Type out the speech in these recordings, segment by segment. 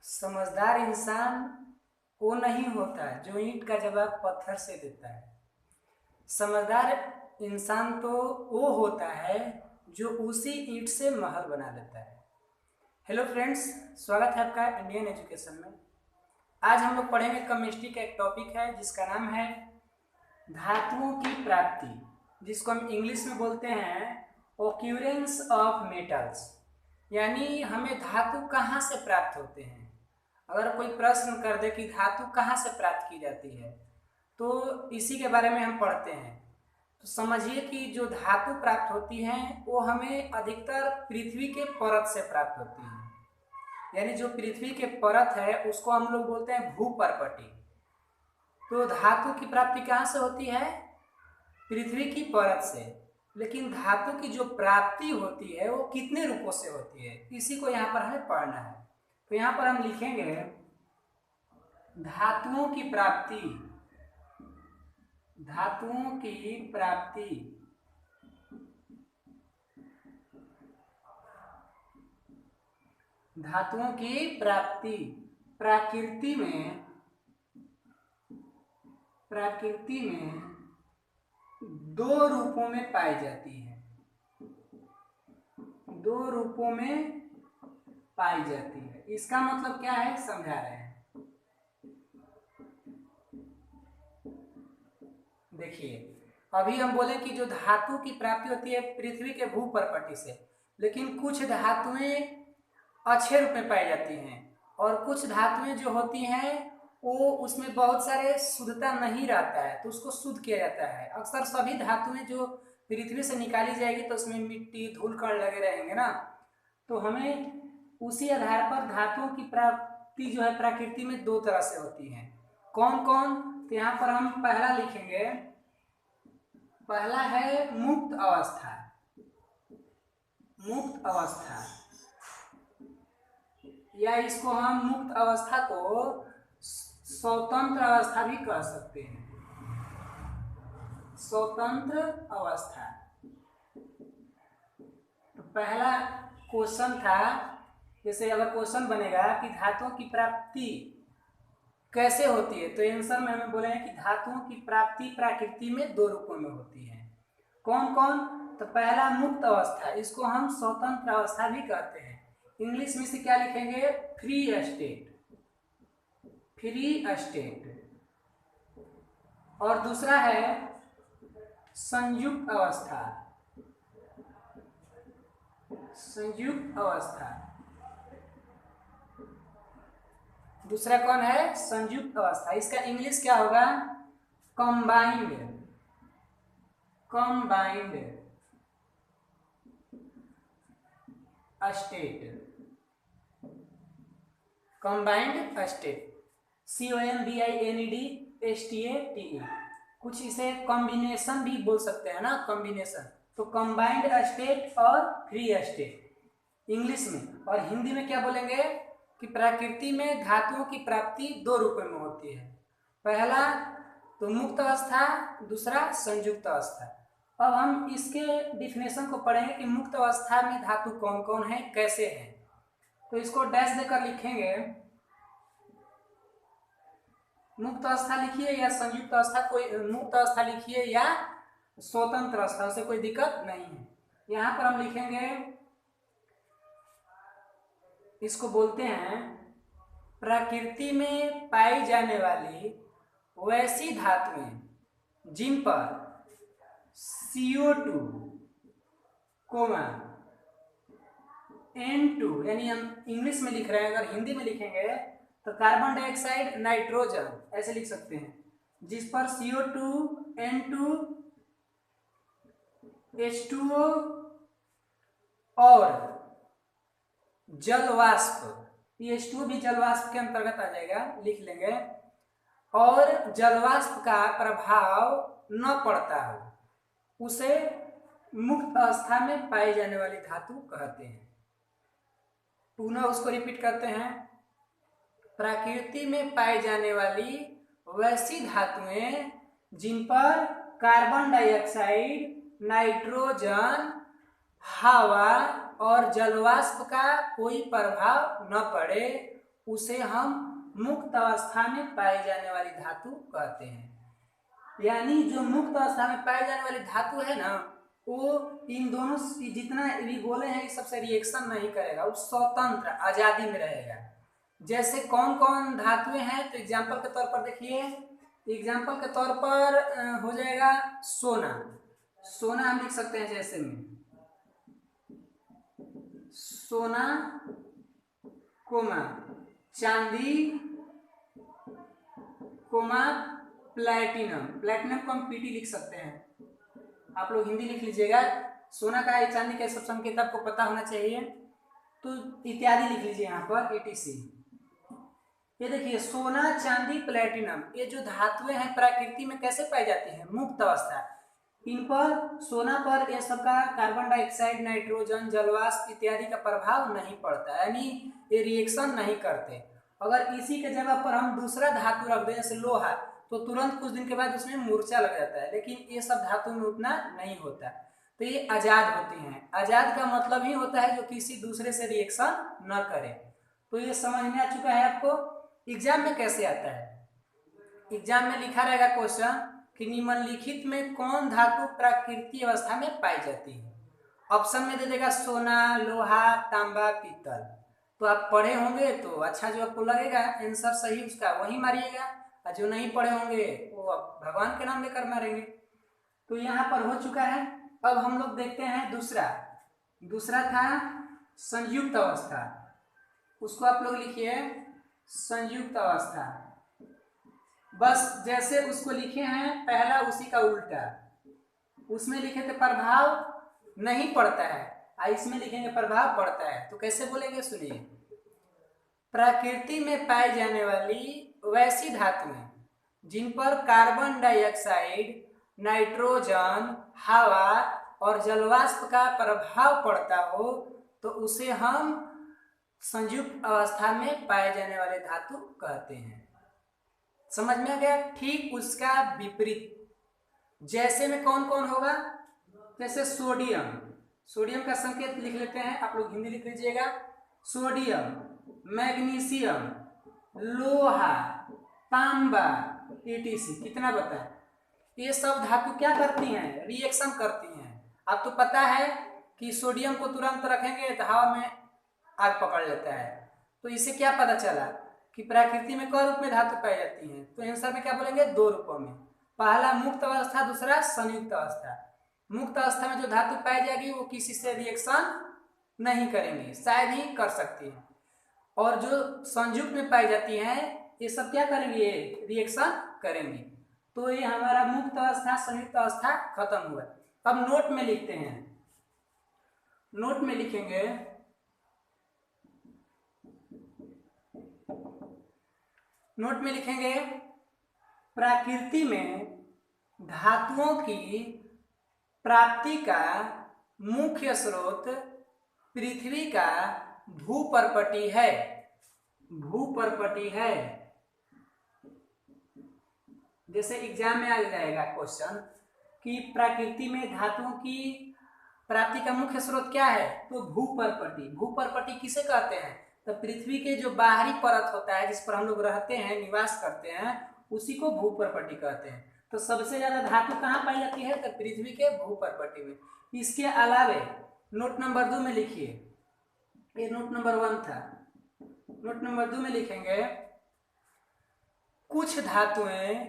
समझदार इंसान वो नहीं होता जो ईंट का जवाब पत्थर से देता है। समझदार इंसान तो वो होता है जो उसी ईंट से महल बना लेता है। हेलो फ्रेंड्स, स्वागत है आपका इंडियन एजुकेशन में। आज हम लोग पढ़ेंगे केमिस्ट्री का एक टॉपिक है जिसका नाम है धातुओं की प्राप्ति, जिसको हम इंग्लिश में बोलते हैं ऑक्यूरेंस ऑफ मेटल्स। यानी हमें धातु कहाँ से प्राप्त होते हैं। अगर कोई प्रश्न कर दे कि धातु कहाँ से प्राप्त की जाती है तो इसी के बारे में हम पढ़ते हैं। तो समझिए कि जो धातु प्राप्त होती हैं वो हमें अधिकतर पृथ्वी के परत से प्राप्त होती हैं। यानी जो पृथ्वी के परत है उसको हम लोग बोलते हैं भूपर्पटी। तो धातु की प्राप्ति कहाँ से होती है? पृथ्वी की परत से। लेकिन धातु की जो प्राप्ति होती है वो कितने रूपों से होती है, इसी को यहाँ पर हमें पढ़ना है। तो यहाँ पर हम लिखेंगे धातुओं की प्राप्ति। धातुओं की प्राप्ति धातुओं की प्राप्ति प्रकृति में दो रूपों में पाई जाती है। दो रूपों में पाई जाती है। इसका मतलब क्या है समझा रहे हैं। देखिए, अभी हम बोले कि जो धातु की प्राप्ति होती है पृथ्वी के भूपर्पटी से, लेकिन कुछ धातुएं अच्छे रूप में पाई जाती हैं और कुछ धातुएं जो होती हैं वो उसमें बहुत सारे शुद्धता नहीं रहता है, तो उसको शुद्ध किया जाता है। अक्सर सभी धातुएं जो पृथ्वी से निकाली जाएगी तो उसमें मिट्टी धूल कण लगे रहेंगे ना, तो हमें उसी आधार पर धातुओं की प्राप्ति जो है प्रकृति में दो तरह से होती है। कौन कौन? तो यहाँ पर हम पहला लिखेंगे। पहला है मुक्त अवस्था। मुक्त अवस्था, या इसको हम मुक्त अवस्था को स्वतंत्र अवस्था भी कह सकते हैं। स्वतंत्र अवस्था। तो पहला क्वेश्चन था, जैसे अगर क्वेश्चन बनेगा कि धातुओं की प्राप्ति कैसे होती है, तो आंसर में हमें बोलेंगे कि धातुओं की प्राप्ति प्रकृति में दो रूपों में होती है। कौन कौन? तो पहला मुक्त अवस्था, इसको हम स्वतंत्र अवस्था भी कहते हैं। इंग्लिश में से क्या लिखेंगे? Free state. Free state. और दूसरा है संयुक्त अवस्था। संयुक्त अवस्था। दूसरा कौन है? संयुक्त अवस्था। इसका इंग्लिश क्या होगा? Combined. Combined state. Combined state. COMBINED कुछ इसे कॉम्बिनेशन भी बोल सकते हैं ना, कॉम्बिनेशन। तो कंबाइंड स्टेट और फ्री स्टेट इंग्लिश में। और हिंदी में क्या बोलेंगे कि प्रकृति में धातुओं की प्राप्ति दो रूपों में होती है। पहला तो मुक्त अवस्था, दूसरा संयुक्त अवस्था। अब हम इसके डिफिनेशन को पढ़ेंगे कि मुक्त अवस्था में धातु कौन कौन है, कैसे है। तो इसको डैश देकर लिखेंगे। मुक्त अवस्था लिखिए या संयुक्त अवस्था, कोई मुक्त अवस्था लिखिए या स्वतंत्र अवस्था, से कोई दिक्कत नहीं है। यहां पर हम लिखेंगे, इसको बोलते हैं प्रकृति में पाई जाने वाली वैसी धातुएं जिन पर CO2, N2, यानी हम इंग्लिश में लिख रहे हैं, अगर हिंदी में लिखेंगे तो कार्बन डाइऑक्साइड, नाइट्रोजन ऐसे लिख सकते हैं, जिस पर CO2, N2, H2O और जल वाष्प, ये H2O भी जल वाष्प के अंतर्गत आ जाएगा, लिख लेंगे। और जल वाष्प का प्रभाव न पड़ता हो उसे मुक्त अवस्था में पाई जाने वाली धातु कहते हैं। पुनः उसको रिपीट करते हैं। प्रकृति में पाई जाने वाली वैसी धातुएं जिन पर कार्बन डाइऑक्साइड, नाइट्रोजन, हवा और जलवाष्प का कोई प्रभाव न पड़े उसे हम मुक्त अवस्था में पाई जाने वाली धातु कहते हैं। यानी जो मुक्त अवस्था में पाई जाने वाली धातु है ना, वो इन दोनों जितना भी बोले हैं इस सबसे रिएक्शन नहीं करेगा, वो स्वतंत्र आजादी में रहेगा। जैसे कौन कौन धातुएं हैं, तो एग्जाम्पल के तौर पर देखिए, एग्जाम्पल के तौर पर हो जाएगा सोना। सोना हम लिख सकते हैं जैसे में सोना कोमा चांदी कोमा प्लैटिनम। प्लैटिनम को हम पीटी लिख सकते हैं, आप लोग हिंदी लिख लीजिएगा। सोना का चांदी का सब संकेत आपको पता होना चाहिए, तो इत्यादि लिख लीजिए यहाँ पर etc। ये देखिए सोना चांदी प्लैटिनम, ये जो धातुएं हैं प्रकृति में कैसे पाई जाती हैं, मुक्त अवस्था। इन पर सोना पर ये सबका कार्बन डाइऑक्साइड नाइट्रोजन जलवाष्प इत्यादि का प्रभाव नहीं पड़ता, यानी ये रिएक्शन नहीं करते। अगर इसी के जगह पर हम दूसरा धातु रख दें जैसे लोहा, तो तुरंत कुछ दिन के बाद उसमें मूर्छा लग जाता है, लेकिन ये सब धातु में उतना नहीं होता। तो ये आजाद होती हैं। आजाद का मतलब ही होता है जो किसी दूसरे से रिएक्शन न करे। तो ये समझ में आ चुका है आपको। एग्जाम में कैसे आता है, एग्जाम में लिखा रहेगा क्वेश्चन कि निम्नलिखित में कौन धातु प्राकृतिक अवस्था में पाई जाती है। ऑप्शन में दे देगा सोना, लोहा, तांबा, पीतल। तो आप पढ़े होंगे तो अच्छा जो आपको लगेगा आंसर सही उसका वही मारिएगा, और जो नहीं पढ़े होंगे वो अब भगवान के नाम लेकर मारेंगे। तो यहाँ पर हो चुका है। अब हम लोग देखते हैं दूसरा था संयुक्त अवस्था। उसको आप लोग लिखिए संयुक्त अवस्था। बस जैसे उसको लिखे हैं पहला उसी का उल्टा। उसमें लिखे थे प्रभाव नहीं पड़ता है, और इसमें लिखेंगे प्रभाव पड़ता है। तो कैसे बोलेंगे सुनिए, प्रकृति में पाई जाने वाली वैसी धातुएं जिन पर कार्बन डाइऑक्साइड नाइट्रोजन हवा और जलवाष्प का प्रभाव पड़ता हो, तो उसे हम संयुक्त अवस्था में पाए जाने वाले धातु कहते हैं। समझ में आ गया। ठीक उसका विपरीत जैसे में कौन कौन होगा, जैसे सोडियम। सोडियम का संकेत लिख लेते हैं, आप लोग हिंदी लिख लीजिएगा। सोडियम, मैग्नीशियम, लोहा, तांबा etc। कितना बताएं, ये सब धातु क्या करती हैं, रिएक्शन करती हैं। आपको पता है कि सोडियम को तुरंत रखेंगे तो हवा में आग पकड़ लेता है। तो इससे क्या पता चला कि प्रकृति में कई रूप में धातु पाई जाती हैं। तो आंसर में क्या बोलेंगे, दो रूपों में, पहला मुक्त अवस्था, दूसरा संयुक्त अवस्था। मुक्त अवस्था में जो धातु पाई जाएगी वो किसी से रिएक्शन नहीं करेंगी, शायद ही कर सकती है, और जो संयुक्त में पाई जाती हैं ये सब क्या करेंगे, रिएक्शन करेंगी। तो ये हमारा मुक्त अवस्था संयुक्त अवस्था खत्म हुआ। अब नोट में लिखते हैं, नोट में लिखेंगे प्रकृति में धातुओं की प्राप्ति का मुख्य स्रोत पृथ्वी का भूपर्पटी है। भूपर्पटी है। जैसे एग्जाम में आ जाएगा क्वेश्चन कि प्रकृति में धातुओं की प्राप्ति का मुख्य स्रोत क्या है, तो भूपर्पटी। भूपर्पटी किसे कहते हैं, तो पृथ्वी के जो बाहरी परत होता है जिस पर हम लोग रहते हैं, निवास करते हैं, उसी को भूपर्पटी कहते हैं। तो सबसे ज्यादा धातु कहाँ पाई जाती है, तो पृथ्वी के भूपर्पटी में। इसके अलावे नोट नंबर 2 में लिखिए, ये नोट नंबर 1 था, नोट नंबर 2 में लिखेंगे कुछ धातुएं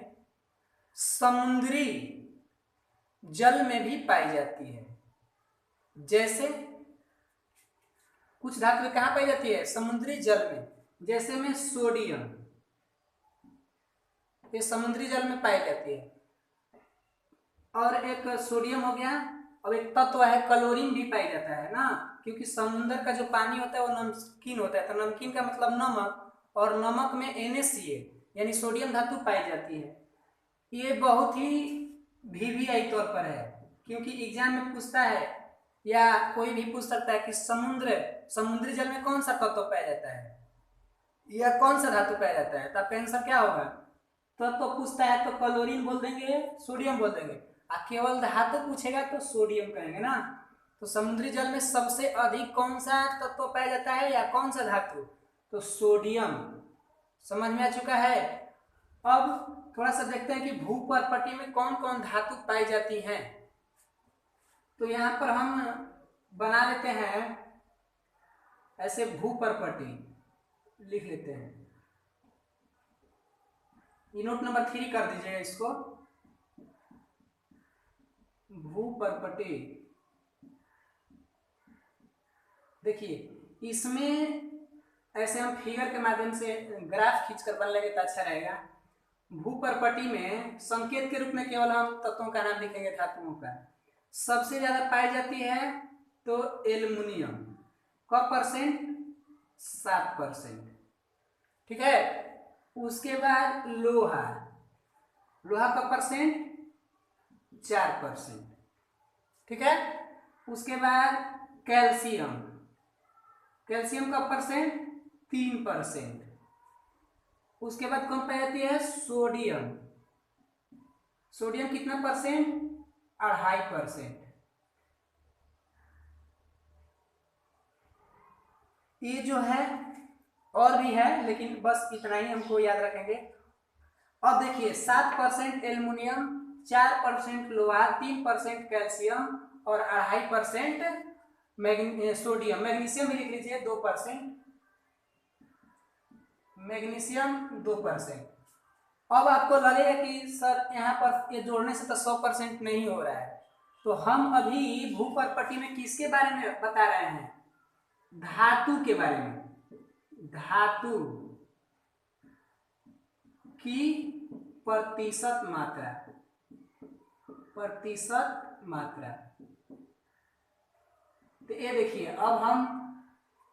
समुद्री जल में भी पाई जाती है। जैसे कुछ धातुएं कहाँ पाई जाती है, समुद्री जल में। जैसे में सोडियम, ये समुद्री जल में पाई जाती है। और एक सोडियम हो गया। अब एक तत्व है क्लोरीन भी पाई जाता है ना, क्योंकि समुद्र का जो पानी होता है वो नमकीन होता है। तो नमकीन का मतलब नमक, और नमक में NaCl यानी सोडियम धातु पाई जाती है। ये बहुत ही VVI तौर पर है, क्योंकि एग्जाम में पूछता है या कोई भी पूछ सकता है कि समुद्री जल में कौन सा तत्व पाया जाता है या कौन सा धातु पाया जाता है, तो आपका आंसर क्या होगा। तो पूछता है तो क्लोरीन बोल देंगे, सोडियम बोल देंगे। केवल धातु पूछेगा तो सोडियम कहेंगे ना। तो समुद्री जल में सबसे अधिक कौन सा तत्व पाया जाता है या कौन सा धातु, तो सोडियम समझ में आ चुका है। अब थोड़ा सा देखते हैं कि भूपर्पटी में कौन कौन धातु पाई जाती हैं। तो यहाँ पर हम बना लेते हैं ऐसे भूपर्पटी लिख लेते हैं। ये नोट नंबर 3 कर दीजिएगा इसको। भूपर्पटी देखिए इसमें ऐसे हम फिगर के माध्यम से ग्राफ खींचकर बन लेंगे तो अच्छा रहेगा। भूपर्पटी में संकेत के रूप में केवल हम तत्वों का नाम लिखेंगे धातुओं का। सबसे ज्यादा पाई जाती है तो एल्युमिनियम का परसेंट 7%, ठीक है। उसके बाद लोहा, लोहा का परसेंट 4%, ठीक है। उसके बाद कैल्शियम, कैल्शियम का परसेंट 3%। उसके बाद कौन पाई जाती है सोडियम, सोडियम कितना परसेंट 2.5%। ये जो है और भी है लेकिन बस इतना ही हमको याद रखेंगे। अब देखिए 7% एल्युमिनियम, 4% लोहा, 3% कैल्शियम और 2.5% सोडियम। मैग्नीशियम भी लिख लीजिए 2%, मैग्नीशियम 2%। अब आपको लगेगा कि सर यहाँ पर ये जोड़ने से तो 100% नहीं हो रहा है, तो हम अभी भूपर्पटी में किसके बारे में बता रहे हैं, धातु के बारे में। धातु की प्रतिशत मात्रा, प्रतिशत मात्रा। तो ये देखिए अब हम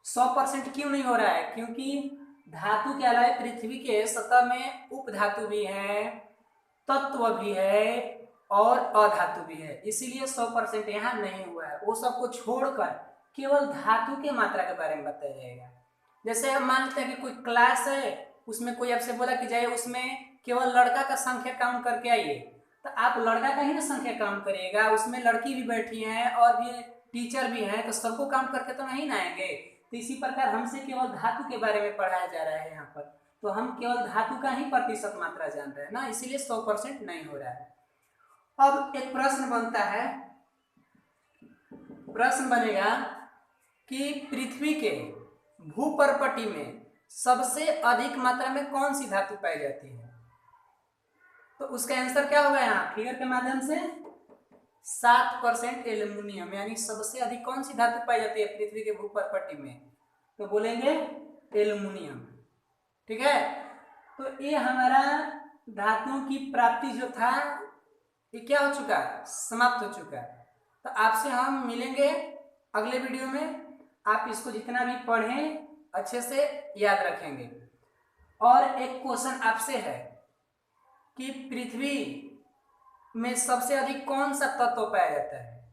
100% क्यों नहीं हो रहा है, क्योंकि धातु के अलावा पृथ्वी के सतह में उपधातु भी है, तत्व भी है और अधातु भी है, इसीलिए 100% यहाँ नहीं हुआ है। वो सबको छोड़कर केवल धातु के मात्रा के बारे में बताया जाएगा। जैसे हम मानते हैं कि कोई क्लास है, उसमें कोई आपसे बोला कि जाइए उसमें केवल लड़का का संख्या काउंट करके आइए, तो आप लड़का का ही ना संख्या काउंट करिएगा, उसमें लड़की भी बैठी हैं और भी टीचर भी हैं, तो सबको काउंट करके तो नहीं ना आएंगे। तो इसी प्रकार हमसे केवल धातु के बारे में पढ़ाया जा रहा है यहाँ पर, तो हम केवल धातु का ही प्रतिशत मात्रा जान रहे हैं ना, इसीलिए 100% नहीं हो रहा है। अब एक प्रश्न बनता है, प्रश्न बनेगा कि पृथ्वी के भूपर्पटी में सबसे अधिक मात्रा में कौन सी धातु पाई जाती है। तो उसका आंसर क्या होगा, यहाँ फिगर के माध्यम से 7% एल्युमिनियम, यानी सबसे अधिक कौन सी धातु पाई जाती है पृथ्वी के भूपर्पटी में, तो बोलेंगे एल्युमिनियम, ठीक है। तो ये हमारा धातुओं की प्राप्ति जो था ये क्या हो चुका, समाप्त हो चुका। तो आपसे हम मिलेंगे अगले वीडियो में, आप इसको जितना भी पढ़ें अच्छे से याद रखेंगे। और एक क्वेश्चन आपसे है कि पृथ्वी में सबसे अधिक कौन सा तत्व पाया जाता है,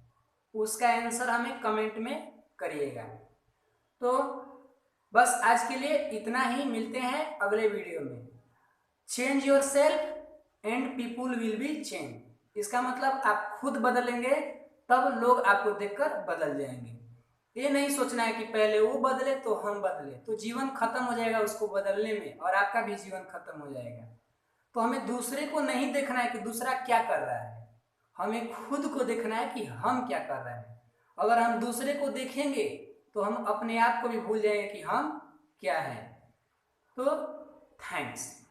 उसका आंसर हमें कमेंट में करिएगा। तो बस आज के लिए इतना ही, मिलते हैं अगले वीडियो में। Change your self and people will be change, इसका मतलब आप खुद बदलेंगे तब लोग आपको देखकर बदल जाएंगे। ये नहीं सोचना है कि पहले वो बदले तो हम बदले, तो जीवन खत्म हो जाएगा उसको बदलने में और आपका भी जीवन खत्म हो जाएगा। तो हमें दूसरे को नहीं देखना है कि दूसरा क्या कर रहा है, हमें खुद को देखना है कि हम क्या कर रहे हैं। अगर हम दूसरे को देखेंगे तो हम अपने आप को भी भूल जाएंगे कि हम क्या हैं। तो थैंक्स।